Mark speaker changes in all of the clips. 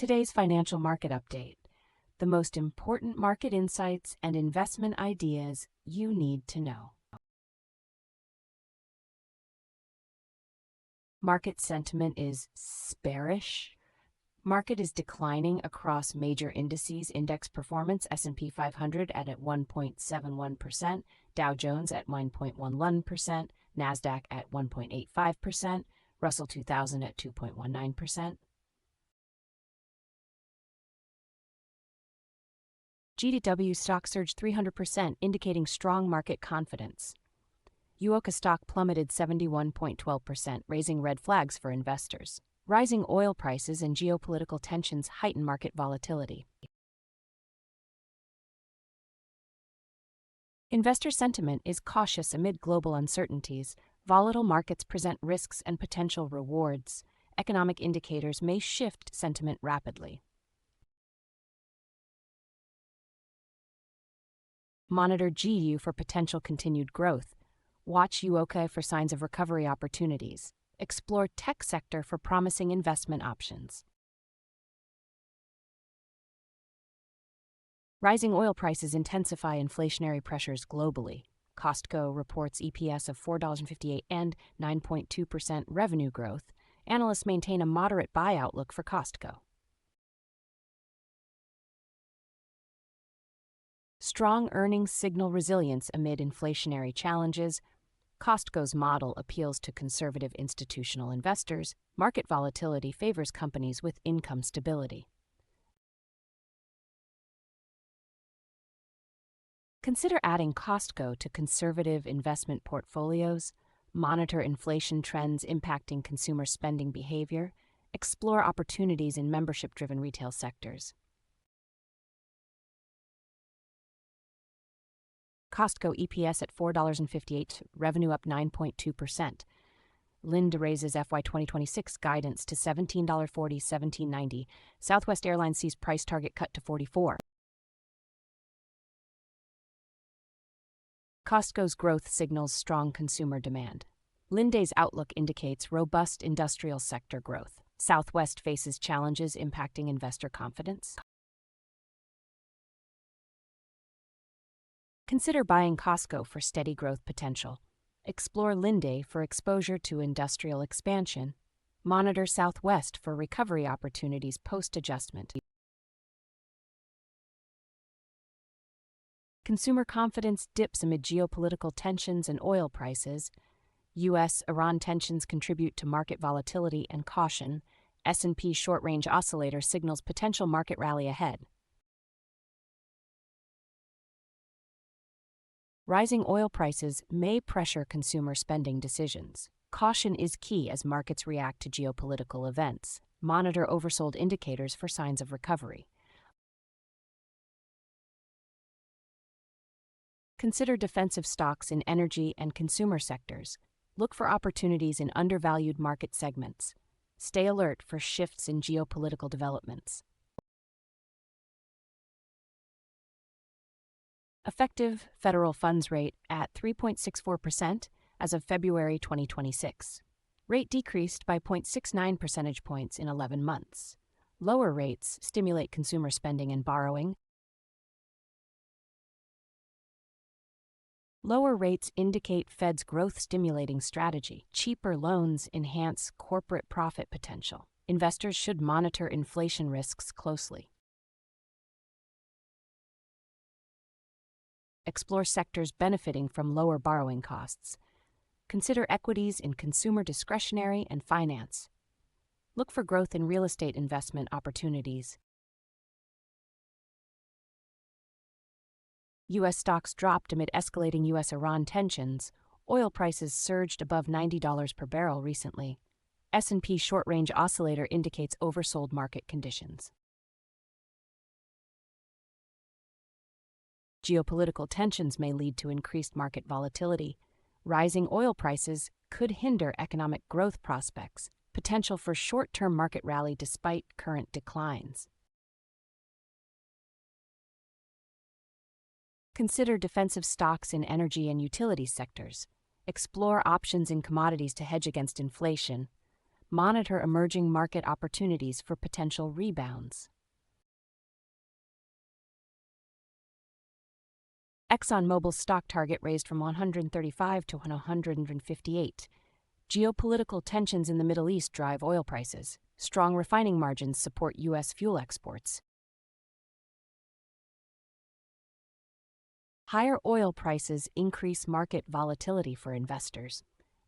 Speaker 1: Today's financial market update. The most important market insights and investment ideas you need to know. Market sentiment is bearish. Market is declining across major indices. Index performance: S&P 500 at 1.71%, Dow Jones at 1.11%, Nasdaq at 1.85%, Russell 2000 at 2.19%. GDW stock surged 300%, indicating strong market confidence. UOCA stock plummeted 71.12%, raising red flags for investors. Rising oil prices and geopolitical tensions heighten market volatility. Investor sentiment is cautious amid global uncertainties. Volatile markets present risks and potential rewards. Economic indicators may shift sentiment rapidly. Monitor GU for potential continued growth. Watch UOCA for signs of recovery opportunities. Explore tech sector for promising investment options. Rising oil prices intensify inflationary pressures globally. Costco reports EPS of $4.58 and 9.2% revenue growth. Analysts maintain a moderate buy outlook for Costco. Strong earnings signal resilience amid inflationary challenges. Costco's model appeals to conservative institutional investors. Market volatility favors companies with income stability. Consider adding Costco to conservative investment portfolios. Monitor inflation trends impacting consumer spending behavior. Explore opportunities in membership-driven retail sectors. Costco EPS at $4.58, revenue up 9.2%. Linde raises FY 2026 guidance to $17.40-$17.90. Southwest Airlines sees price target cut to $44. Costco's growth signals strong consumer demand. Linde's outlook indicates robust industrial sector growth. Southwest faces challenges impacting investor confidence. Consider buying Costco for steady growth potential. Explore Linde for exposure to industrial expansion. Monitor Southwest for recovery opportunities post-adjustment. Consumer confidence dips amid geopolitical tensions and oil prices. U.S.-Iran tensions contribute to market volatility and caution. S&P short-range oscillator signals potential market rally ahead. Rising oil prices may pressure consumer spending decisions. Caution is key as markets react to geopolitical events. Monitor oversold indicators for signs of recovery. Consider defensive stocks in energy and consumer sectors. Look for opportunities in undervalued market segments. Stay alert for shifts in geopolitical developments. Effective federal funds rate at 3.64% as of February 2026. Rate decreased by 0.69 percentage points in 11 months. Lower rates stimulate consumer spending and borrowing. Lower rates indicate Fed's growth-stimulating strategy. Cheaper loans enhance corporate profit potential. Investors should monitor inflation risks closely. Explore sectors benefiting from lower borrowing costs. Consider equities in consumer discretionary and finance. Look for growth in real estate investment opportunities. U.S. stocks dropped amid escalating U.S.-Iran tensions. Oil prices surged above $90 per barrel recently. S&P short-range oscillator indicates oversold market conditions. Geopolitical tensions may lead to increased market volatility. Rising oil prices could hinder economic growth prospects. Potential for short-term market rally despite current declines. Consider defensive stocks in energy and utility sectors. Explore options in commodities to hedge against inflation. Monitor emerging market opportunities for potential rebounds. ExxonMobil's stock target raised from 135 to 158. Geopolitical tensions in the Middle East drive oil prices. Strong refining margins support U.S. fuel exports. Higher oil prices increase market volatility for investors.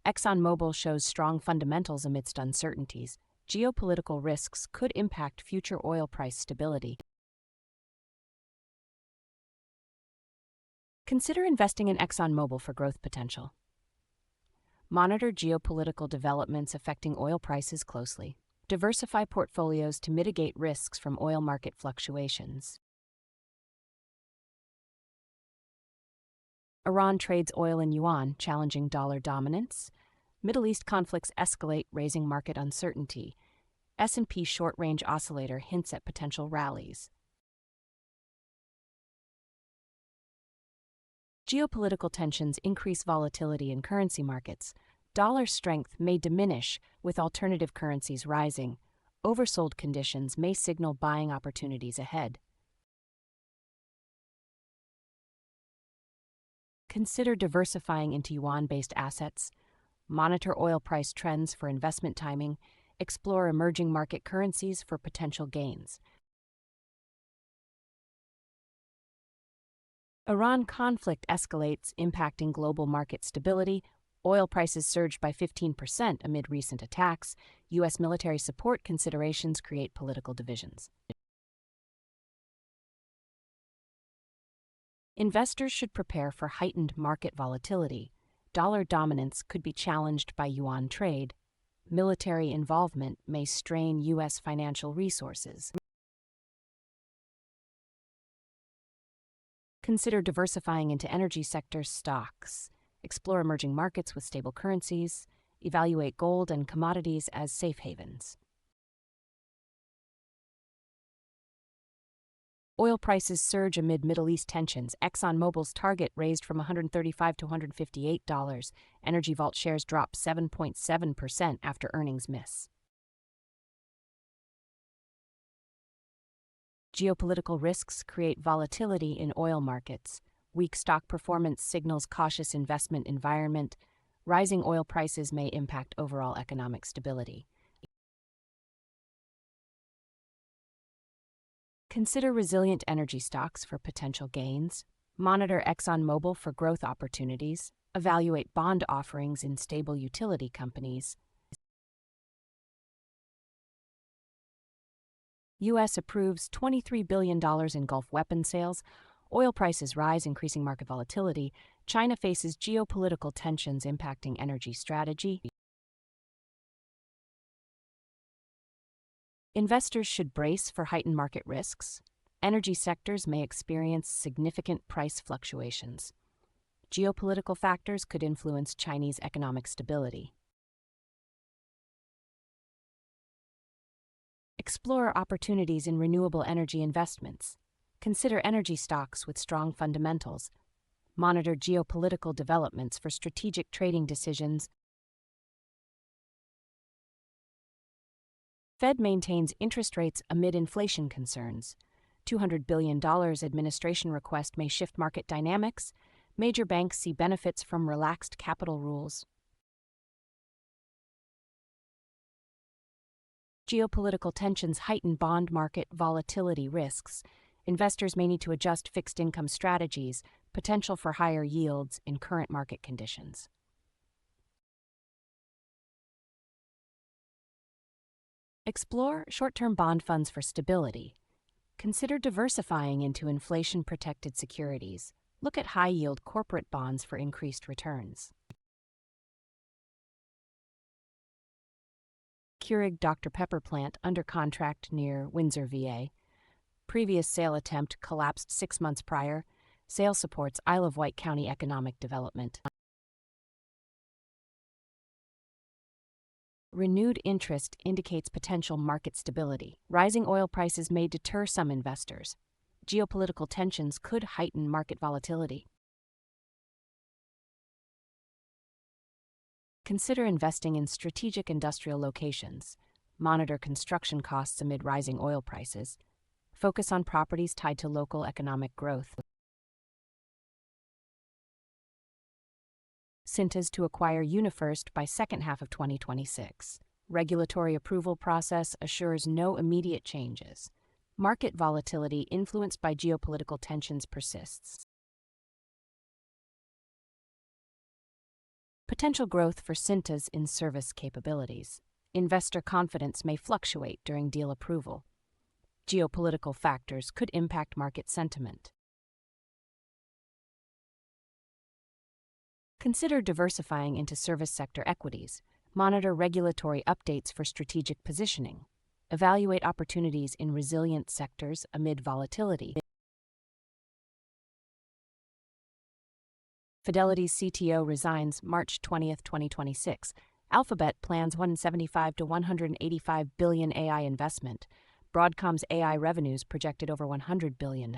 Speaker 1: ExxonMobil shows strong fundamentals amidst uncertainties. Geopolitical risks could impact future oil price stability. Consider investing in ExxonMobil for growth potential. Monitor geopolitical developments affecting oil prices closely. Diversify portfolios to mitigate risks from oil market fluctuations. Iran trades oil in yuan, challenging dollar dominance. Middle East conflicts escalate, raising market uncertainty. S&P short-range oscillator hints at potential rallies. Geopolitical tensions increase volatility in currency markets. Dollar strength may diminish, with alternative currencies rising. Oversold conditions may signal buying opportunities ahead. Consider diversifying into yuan-based assets. Monitor oil price trends for investment timing. Explore emerging market currencies for potential gains. Iran conflict escalates, impacting global market stability. Oil prices surged by 15% amid recent attacks. U.S. military support considerations create political divisions. Investors should prepare for heightened market volatility. Dollar dominance could be challenged by yuan trade. Military involvement may strain U.S. financial resources. Consider diversifying into energy sector stocks. Explore emerging markets with stable currencies. Evaluate gold and commodities as safe havens. Oil prices surge amid Middle East tensions. ExxonMobil's target raised from $135 to $158. Energy Vault shares drop 7.7% after earnings miss. Geopolitical risks create volatility in oil markets. Weak stock performance signals cautious investment environment. Rising oil prices may impact overall economic stability. Consider resilient energy stocks for potential gains. Monitor ExxonMobil for growth opportunities. Evaluate bond offerings in stable utility companies. U.S. approves $23 billion in Gulf weapon sales. Oil prices rise, increasing market volatility. China faces geopolitical tensions impacting energy strategy. Investors should brace for heightened market risks. Energy sectors may experience significant price fluctuations. Geopolitical factors could influence Chinese economic stability. Explore opportunities in renewable energy investments. Consider energy stocks with strong fundamentals. Monitor geopolitical developments for strategic trading decisions. Fed maintains interest rates amid inflation concerns. $200 billion administration request may shift market dynamics. Major banks see benefits from relaxed capital rules. Geopolitical tensions heighten bond market volatility risks. Investors may need to adjust fixed income strategies, potential for higher yields in current market conditions. Explore short-term bond funds for stability. Consider diversifying into inflation-protected securities. Look at high-yield corporate bonds for increased returns. Keurig Dr. Pepper plant under contract near Windsor, VA. Previous sale attempt collapsed 6 months prior. Sale supports Isle of Wight County economic development. Renewed interest indicates potential market stability. Rising oil prices may deter some investors. Geopolitical tensions could heighten market volatility. Consider investing in strategic industrial locations. Monitor construction costs amid rising oil prices. Focus on properties tied to local economic growth. Cintas to acquire UniFirst by second half of 2026. Regulatory approval process assures no immediate changes. Market volatility influenced by geopolitical tensions persists. Potential growth for Cintas in service capabilities. Investor confidence may fluctuate during deal approval. Geopolitical factors could impact market sentiment. Consider diversifying into service sector equities. Monitor regulatory updates for strategic positioning. Evaluate opportunities in resilient sectors amid volatility. Fidelity's CTO resigns March 20, 2026. Alphabet plans 175 to 185 billion AI investment. Broadcom's AI revenues projected over 100 billion.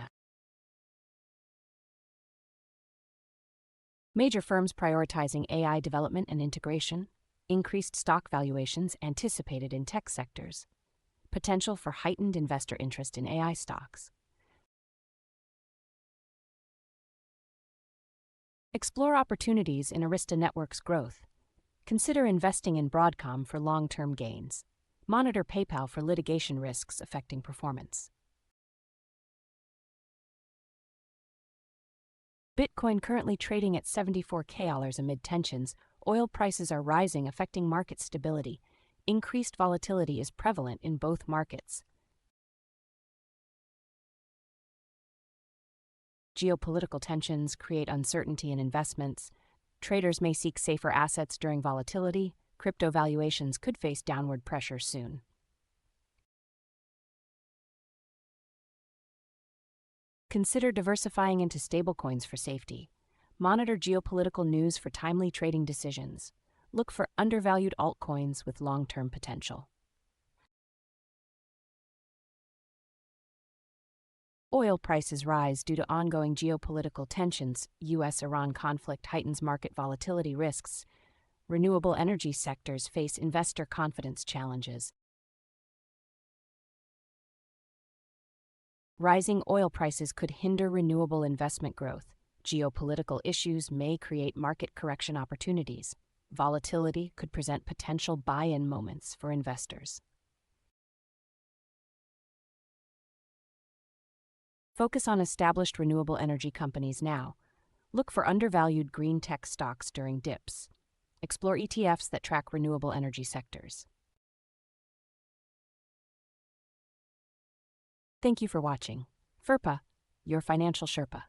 Speaker 1: Major firms prioritizing AI development and integration. Increased stock valuations anticipated in tech sectors. Potential for heightened investor interest in AI stocks. Explore opportunities in Arista Networks' growth. Consider investing in Broadcom for long-term gains. Monitor PayPal for litigation risks affecting performance. Bitcoin currently trading at $74K amid tensions. Oil prices are rising, affecting market stability. Increased volatility is prevalent in both markets. Geopolitical tensions create uncertainty in investments. Traders may seek safer assets during volatility. Crypto valuations could face downward pressure soon. Consider diversifying into stablecoins for safety. Monitor geopolitical news for timely trading decisions. Look for undervalued altcoins with long-term potential. Oil prices rise due to ongoing geopolitical tensions. U.S.-Iran conflict heightens market volatility risks. Renewable energy sectors face investor confidence challenges. Rising oil prices could hinder renewable investment growth. Geopolitical issues may create market correction opportunities. Volatility could present potential buy-in moments for investors. Focus on established renewable energy companies now. Look for undervalued green tech stocks during dips. Explore ETFs that track renewable energy sectors. Thank you for watching. FERPA, your financial Sherpa.